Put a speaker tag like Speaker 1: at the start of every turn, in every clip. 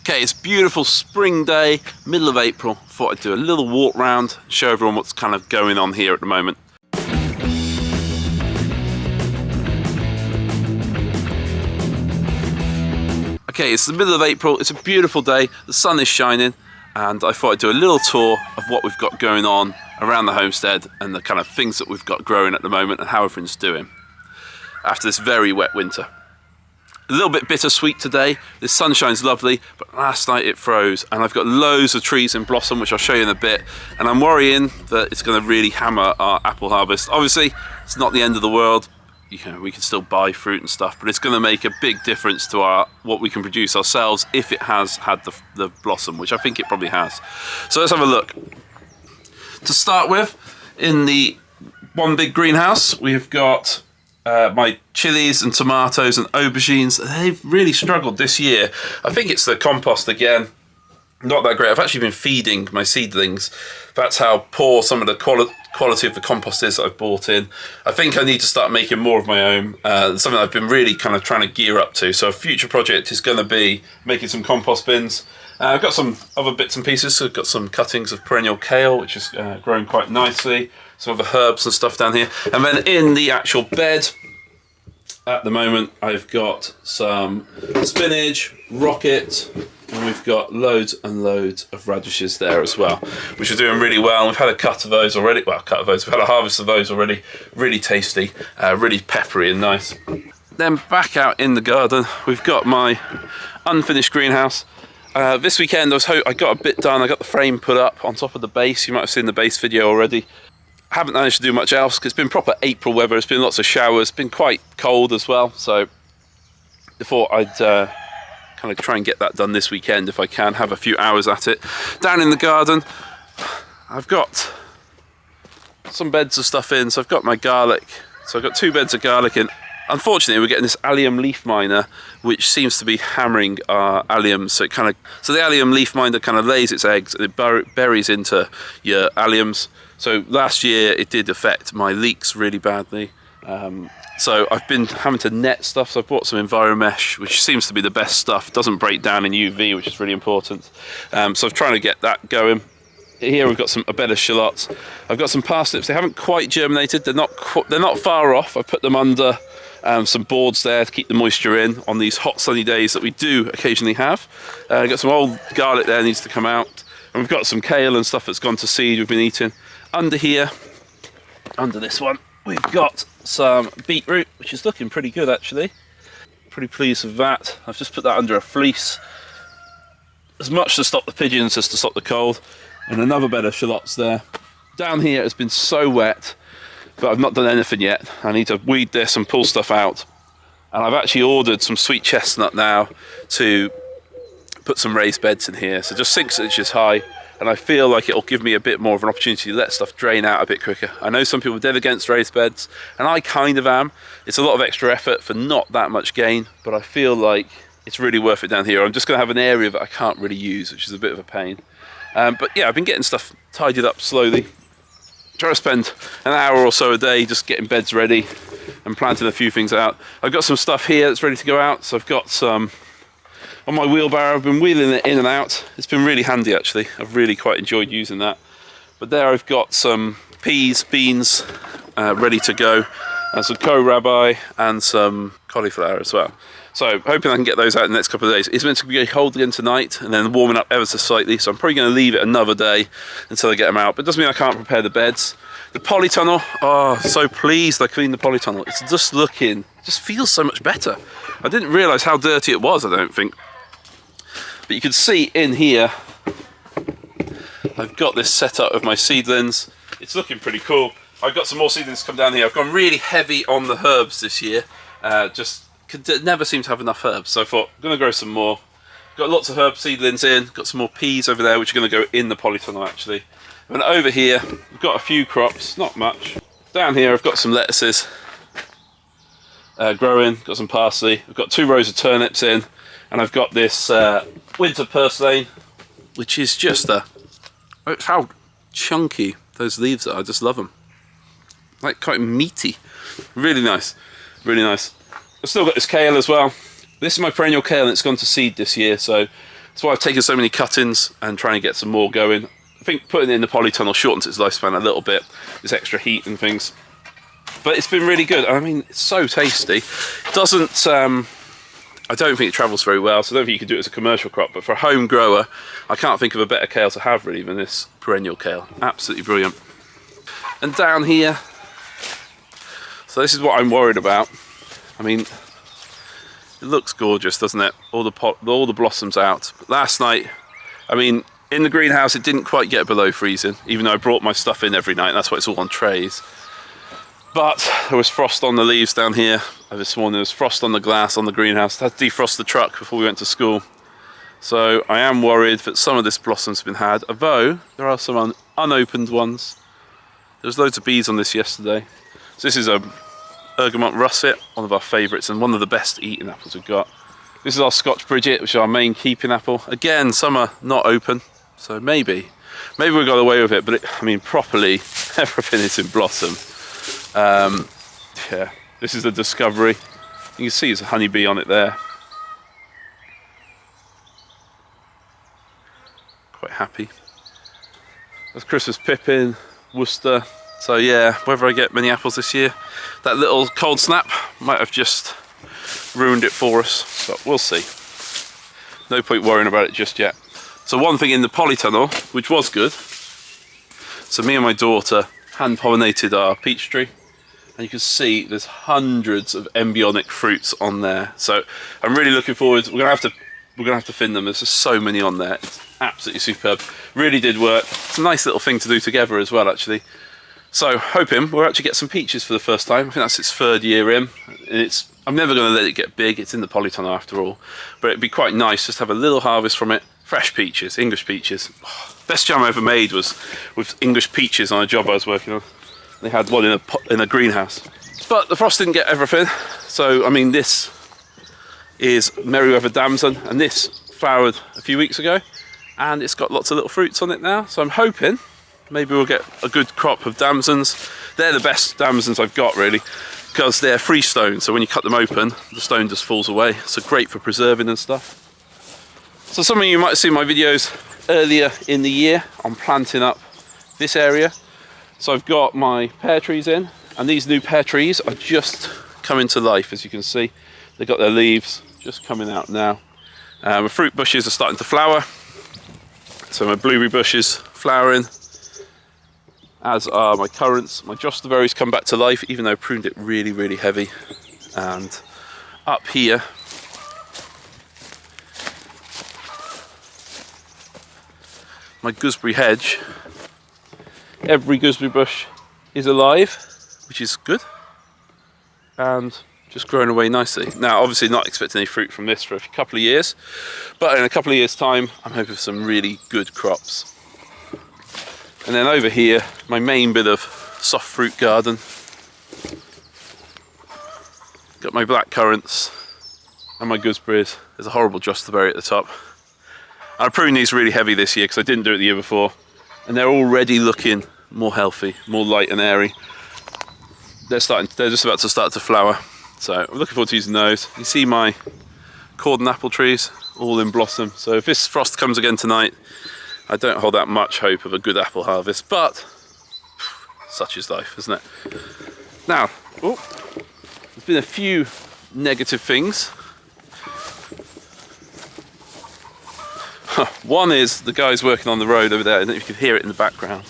Speaker 1: Okay, it's a beautiful spring day, middle of April. Thought I'd do a little walk round, show everyone what's kind of going on here at the moment. Okay, it's the middle of April, it's a beautiful day, the sun is shining, and I thought I'd do a little tour of what we've got going on around the homestead and the kind of things that we've got growing at the moment and how everything's doing after this very wet winter. A little bit bittersweet today. The sunshine's lovely, but last night it froze, and I've got loads of trees in blossom, which I'll show you in a bit, and I'm worrying that it's going to really hammer our apple harvest. Obviously, it's not the end of the world. You know, we can still buy fruit and stuff, but it's going to make a big difference to what we can produce ourselves if it has had the blossom, which I think it probably has. So let's have a look. To start with, in the one big greenhouse, we've got my chilies and tomatoes and aubergines. They've really struggled this year. I think it's the compost again. Not that great. I've actually been feeding my seedlings. That's how poor some of the quality of the compost is that I've bought in. I think I need to start making more of my own. Something I've been really kind of trying to gear up to. So a future project is going to be making some compost bins. I've got some other bits and pieces. So I've got some cuttings of perennial kale, which is growing quite nicely. Some other herbs and stuff down here. And then in the actual bed, at the moment, I've got some spinach, rocket, and we've got loads and loads of radishes there as well, which are doing really well. And we've had a cut of those already. Well, we've had a harvest of those already. Really tasty, really peppery and nice. Then back out in the garden, we've got my unfinished greenhouse. This weekend I got a bit done. I got the frame put up on top of the base. You might have seen the base video already. I haven't managed to do much else because it's been proper April weather. It's been lots of showers, been quite cold as well. So I thought I'd kind of try and get that done this weekend if I can, have a few hours at it. Down in the garden, I've got some beds of stuff in. So I've got my garlic. So I've got 2 beds of garlic in. Unfortunately, we're getting this allium leaf miner, which seems to be hammering our alliums. So the allium leaf miner kind of lays its eggs and it buries into your alliums. So last year it did affect my leeks really badly. So I've been having to net stuff. So I've bought some EnviroMesh, which seems to be the best stuff. It doesn't break down in UV, which is really important. So I'm trying to get that going. Here we've got a bed of shallots. I've got some parsnips. They haven't quite germinated. They're not far off. I put them under some boards there to keep the moisture in on these hot sunny days that we do occasionally have. I've got some old garlic there, needs to come out. And we've got some kale and stuff that's gone to seed we've been eating. Under here, under this one, we've got some beetroot, which is looking pretty good actually. Pretty pleased with that. I've just put that under a fleece, as much to stop the pigeons as to stop the cold. And another bed of shallots there. Down here it's been so wet, but I've not done anything yet. I need to weed this and pull stuff out. And I've actually ordered some sweet chestnut now to put some raised beds in here. So just 6 inches high. And I feel like it'll give me a bit more of an opportunity to let stuff drain out a bit quicker. I know some people are dead against raised beds, and I kind of am. It's a lot of extra effort for not that much gain, but I feel like it's really worth it down here. I'm just going to have an area that I can't really use, which is a bit of a pain. But yeah, I've been getting stuff tidied up slowly. Trying to spend an hour or so a day just getting beds ready and planting a few things out. I've got some stuff here that's ready to go out, so I've got some on my wheelbarrow. I've been wheeling it in and out. It's been really handy actually. I've really quite enjoyed using that. But there I've got some peas, beans ready to go, and some kohlrabi and some cauliflower as well. So hoping I can get those out in the next couple of days. It's meant to be cold again tonight and then warming up ever so slightly, so I'm probably going to leave it another day until I get them out. But it doesn't mean I can't prepare the beds. The polytunnel, oh, so pleased I cleaned the polytunnel. It's just looking, it just feels so much better. I didn't realise how dirty it was, I don't think. But you can see in here, I've got this set up of my seedlings. It's looking pretty cool. I've got some more seedlings to come down here. I've gone really heavy on the herbs this year. Never seem to have enough herbs. So I thought, I'm going to grow some more. Got lots of herb seedlings in. Got some more peas over there, which are going to go in the polytunnel actually. And over here, we've got a few crops, not much. Down here, I've got some lettuces growing. Got some parsley. I've got 2 rows of turnips in. And I've got this winter purslane, which is just how chunky those leaves are. I just love them. Like quite meaty. Really nice. Really nice. I've still got this kale as well. This is my perennial kale and it's gone to seed this year, so That's why I've taken so many cuttings and trying to get some more going. I think putting it in the polytunnel shortens its lifespan a little bit. There's extra heat and things. But it's been really good. I mean, it's so tasty. It doesn't, I don't think it travels very well, so I don't think you can do it as a commercial crop. But for a home grower, I can't think of a better kale to have really than this perennial kale. Absolutely brilliant. And down here, so this is what I'm worried about. I mean, it looks gorgeous, doesn't it? All the blossoms out. But last night, I mean, in the greenhouse it didn't quite get below freezing, even though I brought my stuff in every night, and that's why it's all on trays. But there was frost on the leaves down here. This morning there was frost on the glass on the greenhouse. I had to defrost the truck before we went to school. So I am worried that some of this blossom's been had, although there are some unopened ones. There was loads of bees on this yesterday. So this is a Bergamot russet, one of our favourites and one of the best eating apples we've got. This is our Scotch Bridget, which is our main keeping apple. Again, some are not open, so maybe we got away with it, but I mean, properly, everything is in blossom. Yeah, this is the Discovery. You can see there's a honeybee on it there. Quite happy. There's Christmas Pippin, Worcester. So yeah, whether I get many apples this year, that little cold snap might have just ruined it for us, but we'll see. No point worrying about it just yet. So one thing in the polytunnel, which was good, so me and my daughter hand pollinated our peach tree, and you can see there's hundreds of embryonic fruits on there. So I'm really looking forward. We're gonna have to thin them. There's just so many on there. It's absolutely superb. Really did work. It's a nice little thing to do together as well, actually. So hoping we'll actually get some peaches for the first time. I think that's its 3rd year in. And I'm never going to let it get big. It's in the polytunnel after all. But it'd be quite nice just to have a little harvest from it. Fresh peaches, English peaches. Oh, best jam I ever made was with English peaches on a job I was working on. They had one in a greenhouse. But the frost didn't get everything. So I mean, this is Merryweather damson, and this flowered a few weeks ago, and it's got lots of little fruits on it now. So I'm hoping maybe we'll get a good crop of damsons. They're the best damsons I've got really, because they're freestone, so when you cut them open, the stone just falls away. So great for preserving and stuff. So some of you might have seen my videos earlier in the year on planting up this area. So I've got my pear trees in, and these new pear trees are just coming to life, as you can see. They've got their leaves just coming out now. My fruit bushes are starting to flower. So my blueberry bushes flowering, as are my currants. My jostaberries come back to life, even though I pruned it really, really heavy. And up here, my gooseberry hedge. Every gooseberry bush is alive, which is good, and just growing away nicely. Now, obviously not expecting any fruit from this for a couple of years, but in a couple of years' time, I'm hoping for some really good crops. And then over here, my main bit of soft fruit garden. Got my black currants and my gooseberries. There's a horrible jostaberry at the top. I pruned these really heavy this year because I didn't do it the year before, and they're already looking more healthy, more light and airy. They're just about to start to flower, so I'm looking forward to using those. You see my cordon apple trees all in blossom. So if this frost comes again tonight, I don't hold that much hope of a good apple harvest, but such is life, isn't it? Now, there's been a few negative things. One is the guys working on the road over there. I don't know if you can hear it in the background.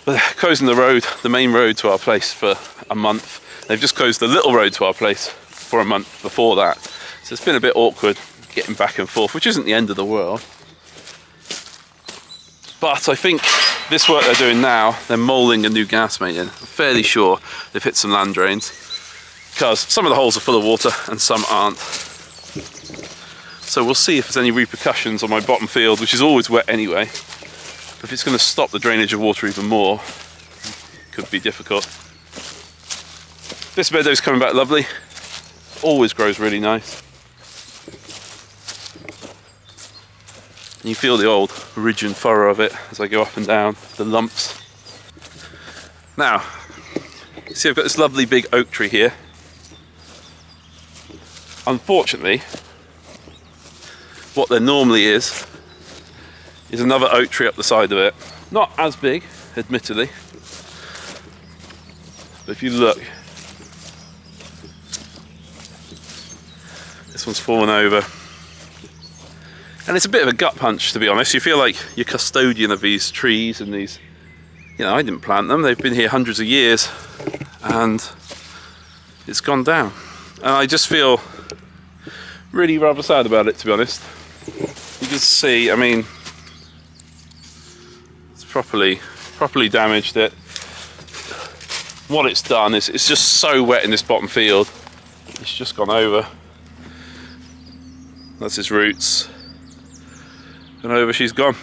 Speaker 1: But they're closing the road, the main road to our place, for a month. They've just closed the little road to our place for a month before that. So it's been a bit awkward getting back and forth, which isn't the end of the world. But I think this work they're doing now, they're moulding a new gas main in. I'm fairly sure they've hit some land drains, because some of the holes are full of water and some aren't. So we'll see if there's any repercussions on my bottom field, which is always wet anyway. If it's going to stop the drainage of water even more, it could be difficult. This meadow's coming back lovely. Always grows really nice. And you feel the old ridge and furrow of it as I go up and down, the lumps. Now, see, I've got this lovely big oak tree here. Unfortunately, what there normally is another oak tree up the side of it. Not as big, admittedly, but if you look, this one's fallen over. And it's a bit of a gut punch, to be honest. You feel like you're custodian of these trees and these, you know, I didn't plant them. They've been here hundreds of years and it's gone down. And I just feel really rather sad about it, to be honest. You can see, I mean, it's properly damaged it. What it's done is it's just so wet in this bottom field. It's just gone over. That's its roots. And over she's gone.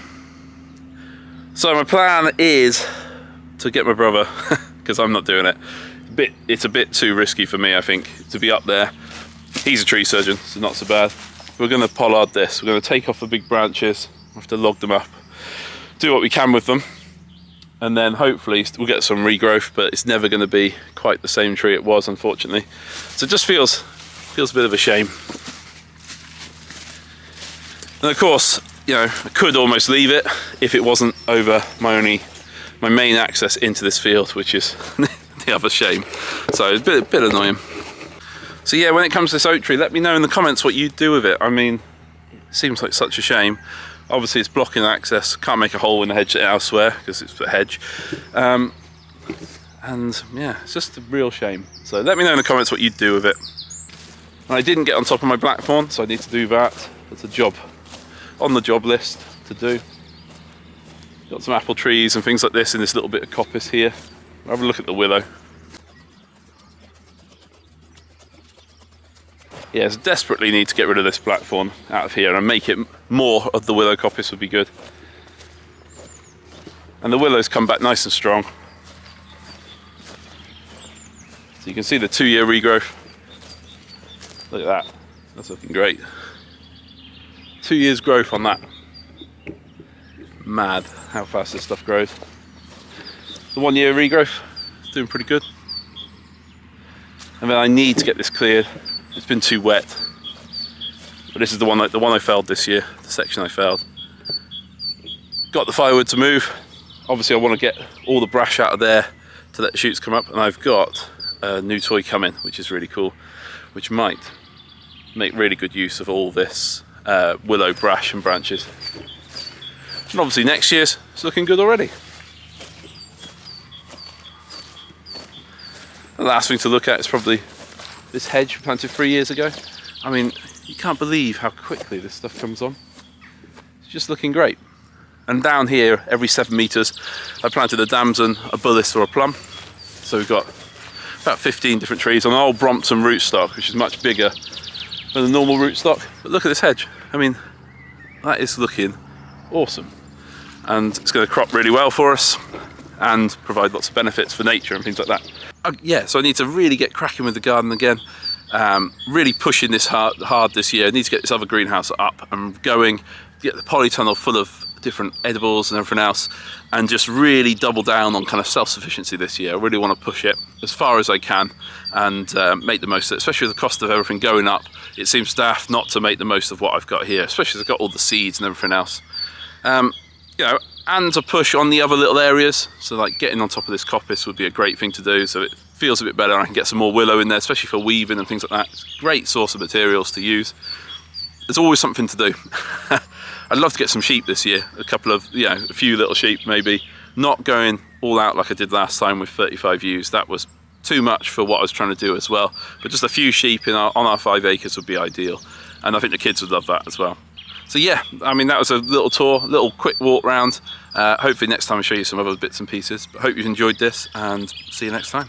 Speaker 1: So my plan is to get my brother, because I'm not doing it. It's a bit too risky for me, I think, to be up there. He's a tree surgeon, so not so bad. We're going to pollard this. We're going to take off the big branches. We'll have to log them up, do what we can with them, and then hopefully we'll get some regrowth, but it's never going to be quite the same tree it was, unfortunately. So it just feels a bit of a shame. And of course, you know, I could almost leave it if it wasn't over my main access into this field, which is the other shame. So it's a bit annoying. So yeah, when it comes to this oak tree, let me know in the comments what you do with it. I mean, it seems like such a shame. Obviously it's blocking access, can't make a hole in the hedge elsewhere because it's a hedge. And yeah, it's just a real shame. So let me know in the comments what you do with it. And I didn't get on top of my blackthorn, so I need to do that. It's a job on the job list to do. Got some apple trees and things like this in this little bit of coppice here. Have a look at the willow. Yeah, so desperately need to get rid of this blackthorn out of here and make it more of the willow coppice would be good. And the willows come back nice and strong. So you can see the 2-year regrowth. Look at that, that's looking great. 2 years growth on that. Mad how fast this stuff grows. The 1 year regrowth is doing pretty good. And then I need to get this cleared. It's been too wet. But this is the one I felled this year, the section I felled. Got the firewood to move. Obviously I want to get all the brash out of there to let the shoots come up, and I've got a new toy coming, which is really cool, which might make really good use of all this willow brash and branches. And obviously next year's it's looking good already. The last thing to look at is probably this hedge planted 3 years ago. I mean, you can't believe how quickly this stuff comes on. It's just looking great. And down here, every 7 meters, I planted a damson, a bullace or a plum. So we've got about 15 different trees on an old Brompton rootstock, which is much bigger than the normal rootstock. But look at this hedge. I mean, that is looking awesome. And it's going to crop really well for us and provide lots of benefits for nature and things like that. Yeah, so I need to really get cracking with the garden again. Really pushing this hard this year. I need to get this other greenhouse up and going, get the polytunnel full of different edibles and everything else, and just really double down on kind of self-sufficiency this year. I really want to push it as far as I can and make the most of it, especially with the cost of everything going up. It seems daft not to make the most of what I've got here, especially as I've got all the seeds and everything else. You know, and to push on the other little areas, so like getting on top of this coppice would be a great thing to do, so it feels a bit better. I can get some more willow in there, especially for weaving and things like that. It's a great source of materials to use. There's always something to do. I'd love to get some sheep this year, a few little sheep maybe. Not going all out like I did last time with 35 ewes. That was too much for what I was trying to do as well. But just a few sheep on our 5 acres would be ideal. And I think the kids would love that as well. So yeah, I mean, that was a little tour, little quick walk round. Hopefully next time I'll show you some other bits and pieces. But I hope you've enjoyed this, and see you next time.